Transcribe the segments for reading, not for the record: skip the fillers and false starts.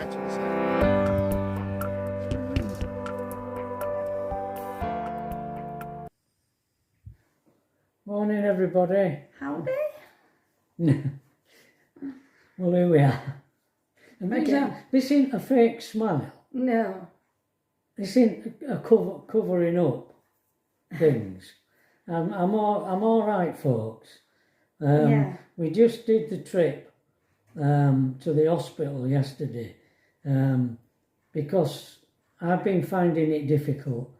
back to the Morning, everybody. Howdy. Well, here we are. And this ain't a fake smile. No. This ain't a covering up things. I'm all right, folks. Yeah. We just did the trip to the hospital yesterday because I've been finding it difficult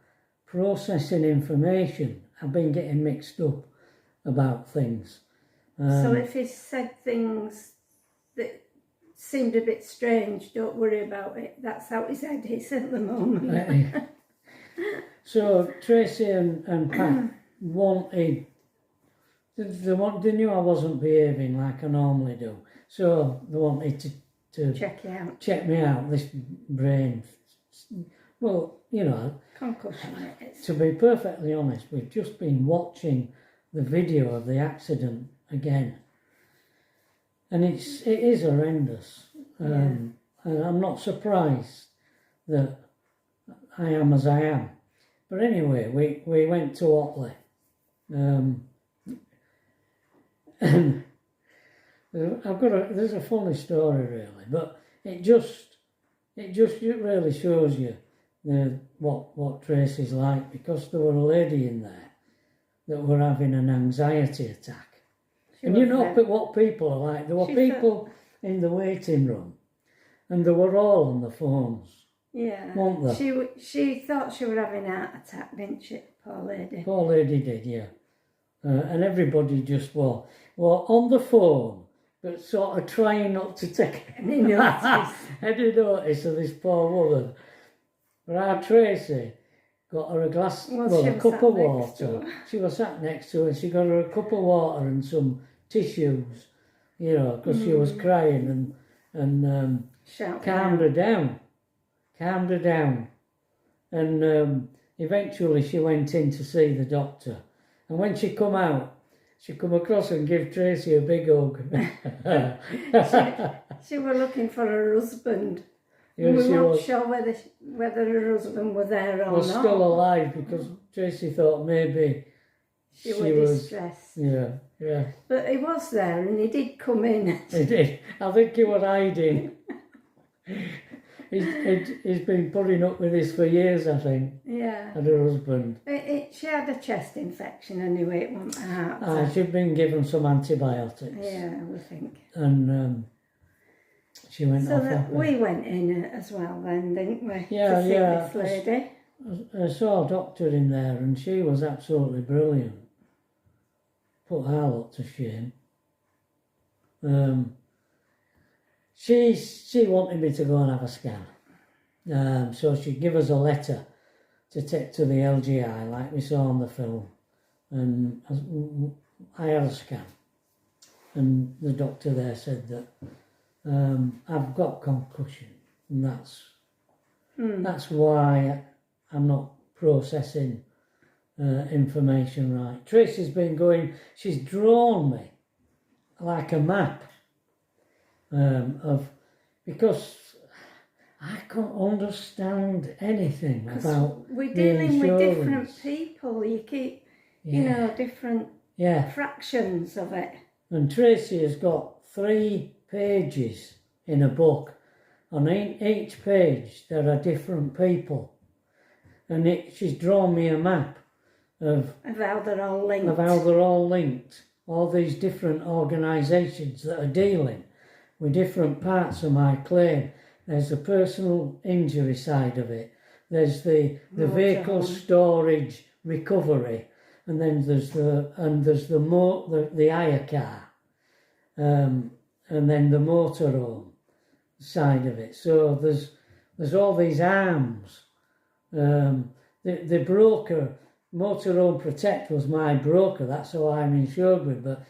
processing information. I've been getting mixed up about things. So if he said things that seemed a bit strange, don't worry about it. That's how his head is at the moment. So Tracy and Pat wanted, they knew I wasn't behaving like I normally do. So they wanted to Check it out. check me out, this brain. Well, you know, Concussion it is. to be perfectly honest, we've just been watching the video of the accident again. And it is horrendous. And I'm not surprised that I am as I am. But anyway, we went to Otley. And there's a funny story really, but it just really shows you what Tracy's like, because there were a lady in there that were having an anxiety attack. And you know what people are like. There were people in the waiting room, and they were all on the phones. Yeah. Weren't they? She thought she was having a heart attack, didn't she? Poor lady. Poor lady did, yeah. And everybody just were on the phone, but sort of trying not to take any notice of this poor woman. But our Tracy got her a cup of water. She was sat next to her. She got her a cup of water and some tissues, you know, because she was crying, and calmed her down. And eventually she went in to see the doctor. And when she come out, she come across and gave Tracy a big hug. She was looking for her husband. Yeah, we weren't sure whether her husband was there or not. Was still alive, because Tracy thought maybe she was distressed. Yeah. But he was there, and he did come in. He did. I think he was hiding. He's been putting up with this for years, I think. Yeah. And her husband. She had a chest infection anyway. It wasn't a heart attack. She'd been given some antibiotics. Yeah, we think. And she went off. So we went in as well then, didn't we? Yeah, to see this lady. I saw a doctor in there, and she was absolutely brilliant. Put our lot to shame. She wanted me to go and have a scan. So she'd give us a letter to take to the LGI, like we saw on the film. And I had a scan. And the doctor there said that I've got concussion. And that's why I'm not processing information right. Tracy's been going, she's drawn me like a map. Because I can't understand anything about we're dealing the with insurance. different people. You keep, you know, different fractions of it. And Tracy has got 3 pages in a book. On each page there are different people, and she's drawn me a map of how they're all linked. All these different organisations that are dealing with different parts of my claim. There's the personal injury side of it. There's the vehicle storage recovery, and then there's the hire car, and then the motorhome side of it. So there's all these arms. The broker, Motorhome Protect was my broker. That's who I'm insured with, but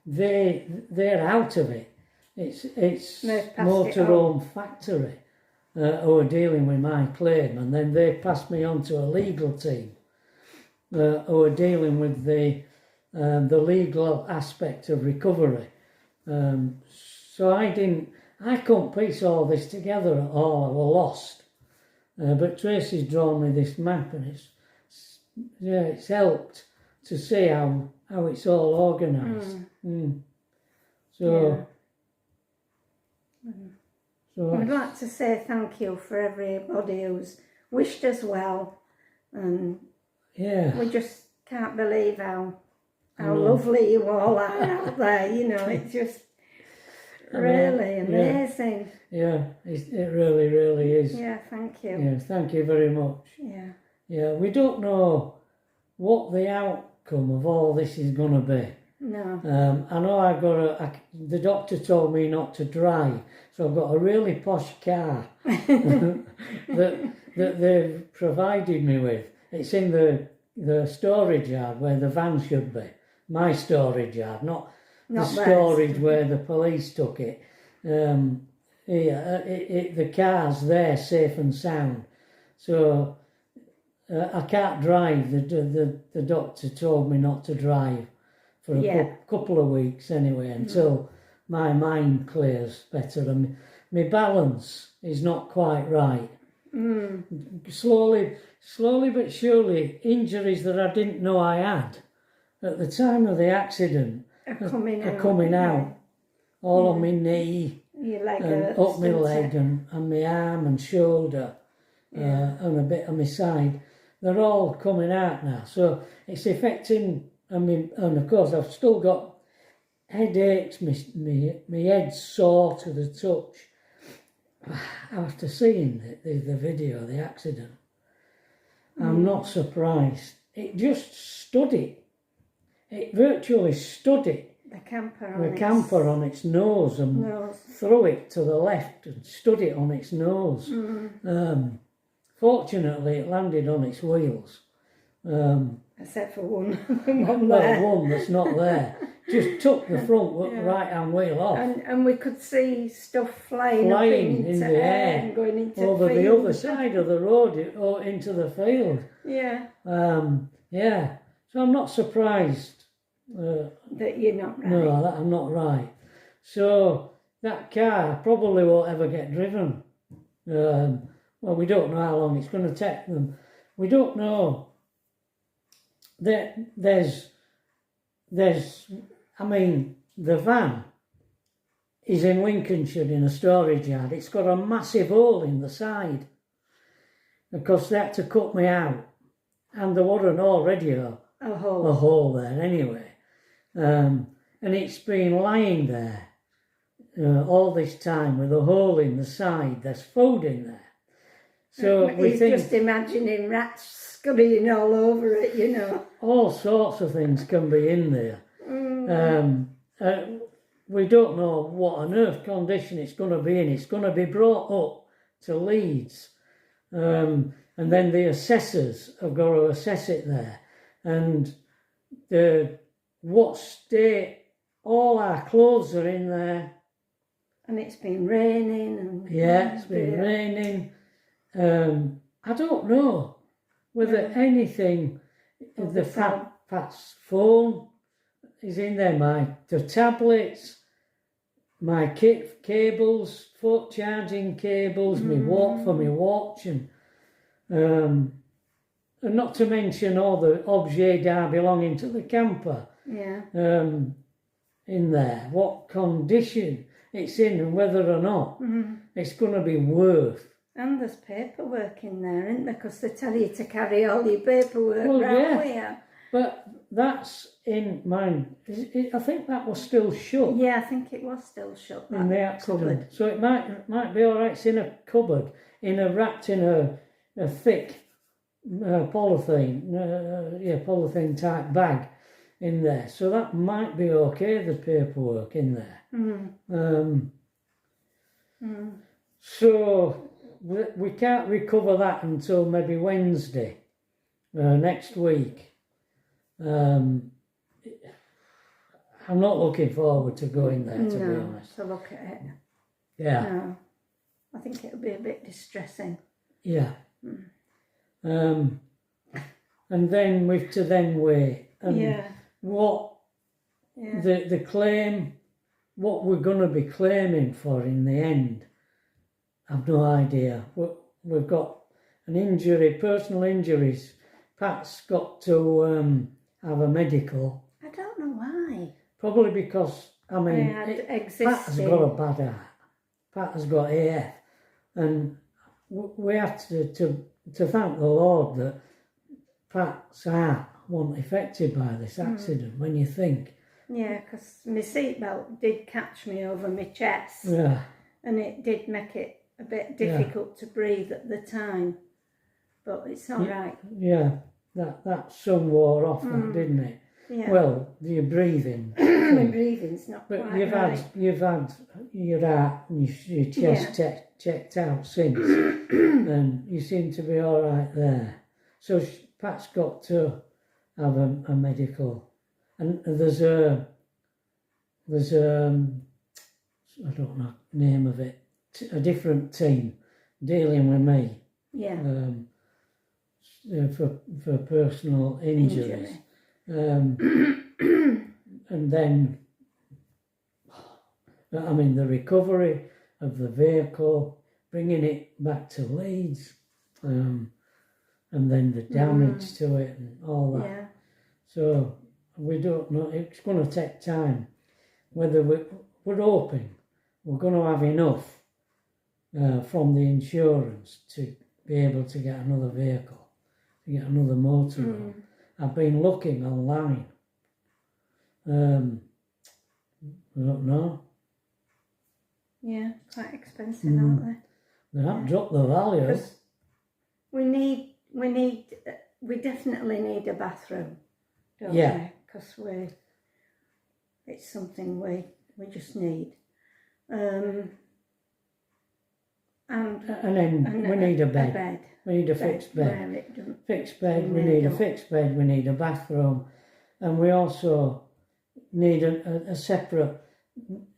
they're out of it. It's Motorhome Factory who are dealing with my claim, and then they passed me on to a legal team who are dealing with the legal aspect of recovery. So I I couldn't piece all this together at all. I was lost. But Tracy's drawn me this map, and it's helped to see how it's all organised. So, so I'd like to say thank you for everybody who's wished us well, and yeah, we just can't believe how lovely you all are out there. You know, it's just really amazing. Yeah, it really, really is. Yeah, thank you. Yeah, thank you very much. Yeah. Yeah, we don't know what the outcome of all this is going to be. No. I know the doctor told me not to drive, so I've got a really posh car that they've provided me with. It's in the storage yard where the van should be. My storage yard, not the storage where the police took it. The car's there, safe and sound. So I can't drive. The doctor told me not to drive for a couple of weeks anyway, until my mind clears better and my balance is not quite right. Slowly but surely, injuries that I didn't know I had at the time of the accident are coming out. All on my knee, your leg and up my leg, and my arm and shoulder, and a bit on my side. They're all coming out now, so it's affecting. And of course I've still got headaches. My head's sore to the touch. After seeing the video of the accident, I'm not surprised. It just stood it. It virtually stood it. The camper on its nose and threw it to the left and stood it on its nose. Fortunately, it landed on its wheels. Except for one. One that's not there. Just took the front right-hand wheel off. And we could see stuff flying up in the air and going into over the the field. other side of the road or into the field. Yeah. So I'm not surprised. That you're not right. No, I'm not right. So that car probably won't ever get driven. Well, we don't know how long it's going to take them. We don't know. There's. I mean, the van is in Lincolnshire in a storage yard. It's got a massive hole in the side because they had to cut me out, and there wasn't already a hole there anyway. And it's been lying there all this time with a hole in the side. There's food in there. So we think just imagining rats scurrying all over it, you know. All sorts of things can be in there. We don't know what on earth condition it's going to be in. It's going to be brought up to Leeds. And then the assessors have got to assess it there. And what state, all our clothes are in there. And it's been raining. It's been raining. I don't know whether anything, Pat's phone is in there, the tablets, my cables, foot charging cables, for my watch, and not to mention all the objets belonging to the camper. In there, what condition it's in, and whether or not it's going to be worth. And there's paperwork in there, isn't there? Because they tell you to carry all your paperwork around here. But that's in mine. I think that was still shut. Yeah, I think it was still shut. In the accident. Cupboard. So it might be all right. It's in a cupboard, wrapped in a thick polythene, polythene type bag in there. So that might be okay. The paperwork in there. So we can't recover that until maybe Wednesday next week. I'm not looking forward to going there, to be honest. To look at it. Yeah. No, I think it'll be a bit distressing. Yeah. And then we've to then wait. And what the claim what we're going to be claiming for in the end, I've no idea. We've got an injury, personal injuries. Pat's got to have a medical. I don't know why. Probably because, I mean, Pat has got a bad heart. Pat has got AF. And we have to thank the Lord that Pat's heart wasn't affected by this accident, when you think. Yeah, because my seatbelt did catch me over my chest. Yeah. And it did make it a bit difficult to breathe at the time. But it's all right. Yeah, that sun wore off, that, didn't it? Yeah. Well, your breathing. My breathing's not But quite you've right. had your heart and your chest checked out since, and you seem to be all right there. So Pat's got to have a medical, and there's I don't know the name of it, a different team dealing with me. Yeah. For personal injuries. And then, I mean, the recovery of the vehicle, bringing it back to Leeds, and then the damage to it and all that. Yeah. So we don't know, it's going to take time. Whether we're hoping we're going to have enough from the insurance to be able to get another vehicle, to get another motorhome. I've been looking online. I don't know. Yeah, quite expensive, aren't they? They haven't dropped the value. 'Cause we definitely need a bathroom, don't we? Because it's something we just need. And then we need a bed. We need a fixed bed. Where it doesn't Fixed bed, we need a fixed bed, we need a bathroom, and we also need a separate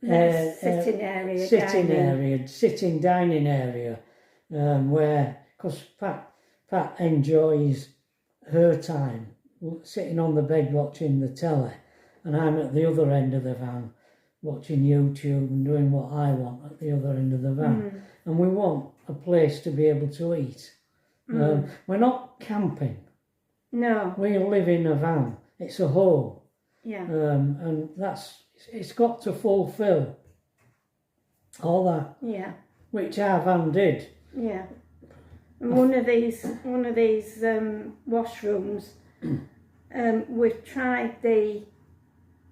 sitting area, sitting dining area, where, because Pat enjoys her time sitting on the bed watching the telly, and I'm at the other end of the van watching YouTube and doing what I want at the other end of the van. And we want a place to be able to eat. We're not camping. No. We live in a van. It's a home. Yeah. And it's got to fulfil all that, Yeah. which our van did. Yeah. And one of these washrooms, we've tried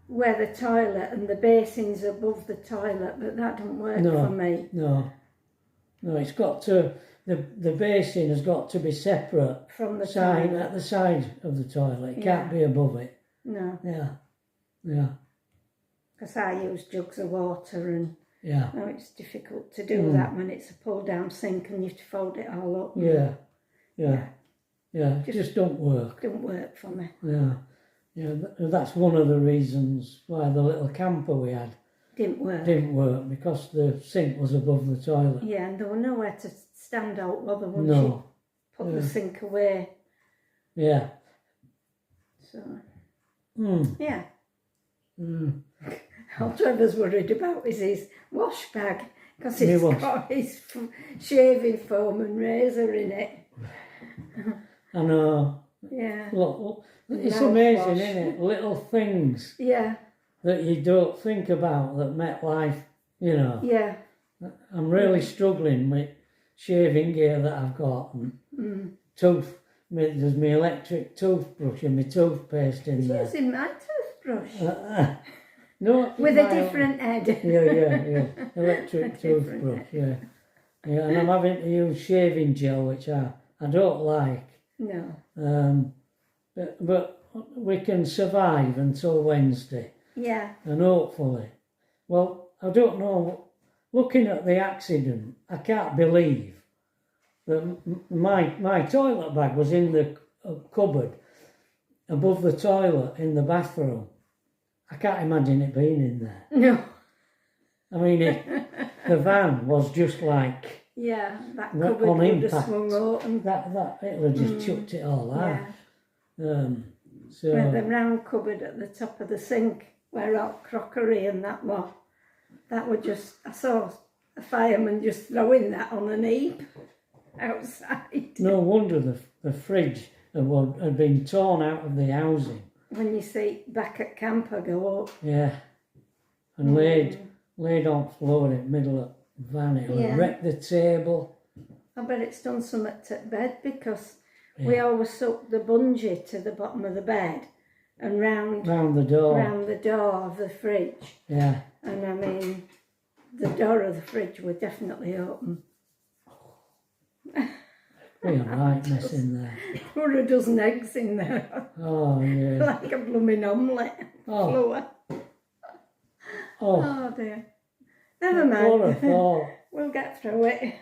where the toilet and the basin's above the toilet, but that don't work for me. No, it's got to, the basin has got to be separate From the side, toilet. at the side of the toilet. It can't be above it. No. Yeah. Because I use jugs of water and Yeah. no, it's difficult to do that when it's a pull down sink and you have to fold it all up. Yeah. It just don't work. Don't work for me. Yeah. That's one of the reasons why the little camper we had Didn't work. because the sink was above the toilet. Yeah, and there was nowhere to stand out other once No. you put the sink away. Yeah. So, Mm. yeah. Mm. All Trevor's worried about is his wash bag because Me it's wash. got his shaving foam and razor in it. I know. Yeah. Look, it's Mouthwash. amazing, isn't it? Little things Yeah. that you don't think about that make life, Yeah. I'm really struggling with shaving gear that I've got and there's my electric toothbrush and my toothpaste in there. Using my toothbrush. No, With a different head. Yeah. Electric toothbrush, yeah. And I'm having to use shaving gel, which I don't like. No. But we can survive until Wednesday. Yeah. And hopefully, well, I don't know, looking at the accident, I can't believe that my toilet bag was in the cupboard above the toilet in the bathroom. I can't imagine it being in there. No. I mean, the van was just like Yeah, that on cupboard would have impact. swung open. That it would have just chucked it all out. Yeah. So With the round cupboard at the top of the sink where all crockery and that was. that were just, I saw a fireman just throwing that on an heap outside. No wonder the fridge had been torn out of the housing. When you see back at camp, I go up. Yeah. And laid on floor in the middle of the van. It Yeah. wrecked the table. I bet it's done something to bed because we always stuck the bungee to the bottom of the bed and round Round the door. the door of the fridge. Yeah. And I mean, the door of the fridge was definitely open. We a right mess in there. There were a dozen eggs in there, Oh, yeah. like a blooming omelette. Oh. Flour. Oh, Oh dear. Never what a mind. thought. We'll get through it.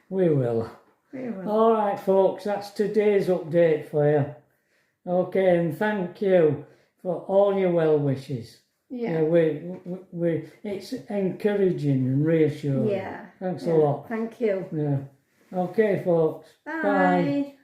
We will. We will. All right, folks, that's today's update for you. Okay, and thank you for all your well wishes. Yeah. We it's encouraging and reassuring. Yeah. Thanks Yeah. a lot. Thank you. Yeah. Okay, folks. Bye.